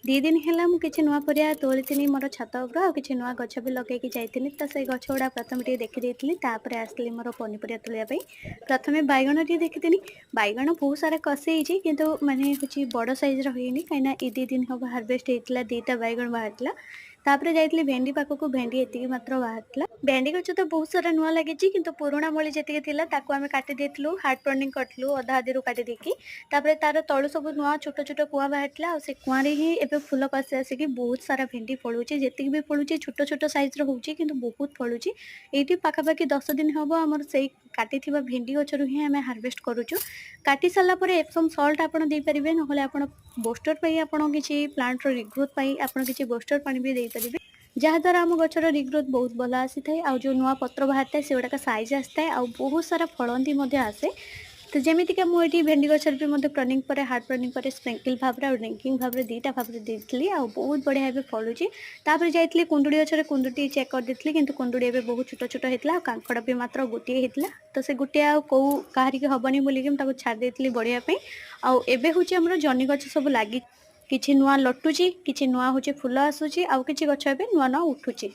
2 दिन ହେଲା ମୁଁ କିଛି ନୂଆ ପରିବା ତୋଳିଥିନି ମୋର ଛାତ ଉପରୁ ଆଉ କିଛି ନୂଆ ଗଛ ବି ଲଗେଇକି ଯାଇଥିଲି। ତ ସେଇ ଗଛ ଗୁଡ଼ା ପ୍ରଥମେ ଟିକେ ଦେଖିଦେଇଥିଲି। ତାପରେ ଆସିଥିଲି ମୋର ପନିପରିବା ତୋଳିବା ପାଇଁ। ପ୍ରଥମେ ବାଇଗଣ ଟିକେ ଦେଖିଥିନି। ବାଇଗଣ ବହୁତ ସାରା କଷି ହେଇଛି କିନ୍ତୁ ମାନେ ହଉଛି ବଡ଼ ସାଇଜ୍‌ର ହେଇନି କାହିଁକିନା ଏ 2 ଦିନ ହବ ହାର୍ଭେଷ୍ଟ ହେଇଥିଲା 2ଟା ବାଇଗଣ ବାହାରିଥିଲା। ତାପରେ ଯାଇଥିଲି ଭେଣ୍ଡି ପାଖକୁ ଭେଣ୍ଡି ଏତିକି ମାତ୍ର ବାହାରିଥିଲା। ଭେଣ୍ଡି ଗଛ ତ ବହୁତ ସାରା ନୂଆ ଲାଗିଛି କିନ୍ତୁ ପୁରୁଣା ମୂଳି ଯେତିକି ଥିଲା ତାକୁ ଆମେ କାଟି ଦେଇଥିଲୁ ହାର୍ଡ ପ୍ରନିଂ କରିଥିଲୁ ଅଧା ଅଧିରୁ କାଟି ଦେଇକି। ତାପରେ ତାର ତଳୁ ସବୁ ନୂଆ ଛୋଟ ଛୋଟ କୁଆ ବାହାରିଥିଲା ଆଉ ସେ କୁଆଁରେ ହିଁ ଏବେ ଫୁଲ କଷି ଆସିକି ବହୁତ ସାରା ଭେଣ୍ଡି ଫଳୁଛି। ଯେତିକି ବି ଫଳୁଛି ଛୋଟ ଛୋଟ ସାଇଜ୍‌ର ହଉଛି କିନ୍ତୁ ବହୁତ ଫଳୁଛି। ଏଇଠି ପାଖାପାଖି 10 ଦିନ ହବ ଆମର ସେଇ କାଟିଥିବା ଭେଣ୍ଡି ଗଛରୁ ହିଁ ଆମେ ହାର୍ଭେଷ୍ଟ କରୁଛୁ। କାଟି ସାରିଲା ପରେ ଏପ୍ସମ୍ ସଲ୍ଟ ଆପଣ ଦେଇପାରିବେ ନହେଲେ ଆପଣ ବୁଷ୍ଟର ପାଇଁ ଆପଣ କିଛି ପ୍ଲାଣ୍ଟର ରିଗ୍ରୋଥ ପାଇଁ ଆପଣ କିଛି ବୁଷ୍ଟର ପାଣି ବି ଦେଇପାରିବେ। ଯାହାଦ୍ୱାରା ଆମ ଗଛର ରିଗ୍ରୋଥ ବହୁତ ଭଲ ଆସିଥାଏ ଆଉ ଯେଉଁ ନୂଆ ପତ୍ର ବାହାରିଥାଏ ସେଗୁଡ଼ାକ ସାଇଜ୍ ଆସିଥାଏ ଆଉ ବହୁତ ସାରା ଫଳନ୍ତି ମଧ୍ୟ ଆସେ। ତ ଯେମିତିକା ମୁଁ ଏଠି ଭେଣ୍ଡି ଗଛରେ ବି ମଧ୍ୟ ପ୍ରନିଂ ପରେ ହାର୍ଡ ପ୍ରନିଂ ପରେ ସ୍ପ୍ରିଙ୍କଲ ଭାବରେ ଆଉ ଡ୍ରିଙ୍କିଙ୍ଗ ଭାବରେ 2ଟା ଭାବରେ ଦେଇଥିଲି ଆଉ ବହୁତ ବଢ଼ିଆ ଏବେ ଫଳୁଛି। ତାପରେ ଯାଇଥିଲି କୁନ୍ଦୁଡ଼ି ଗଛରେ କୁନ୍ଦୁଡ଼ି ଚେକ୍ କରିଦେଇଥିଲି କିନ୍ତୁ କୁନ୍ଦୁଡ଼ି ଏବେ ବହୁତ ଛୋଟ ଛୋଟ ହେଇଥିଲା ଆଉ କାଙ୍କଡ଼ ବି ମାତ୍ର ଗୋଟିଏ ହେଇଥିଲା। ତ ସେ ଗୋଟିଏ ଆଉ କୋଉ କାହାରିକି ହବନି ବୋଲିକି ମୁଁ ତାକୁ ଛାଡ଼ି ଦେଇଥିଲି ବଢ଼ିବା ପାଇଁ। ଆଉ ଏବେ ହଉଛି ଆମର ଜହ୍ନି ଗଛ ସବୁ ଲାଗି କିଛି ନୂଆ ଲଟୁଛି କିଛି ନୂଆ ହଉଛି ଫୁଲ ଆସୁଛି ଆଉ କିଛି ଗଛ ଏବେ ନୂଆ ନୂଆ ଉଠୁଛି।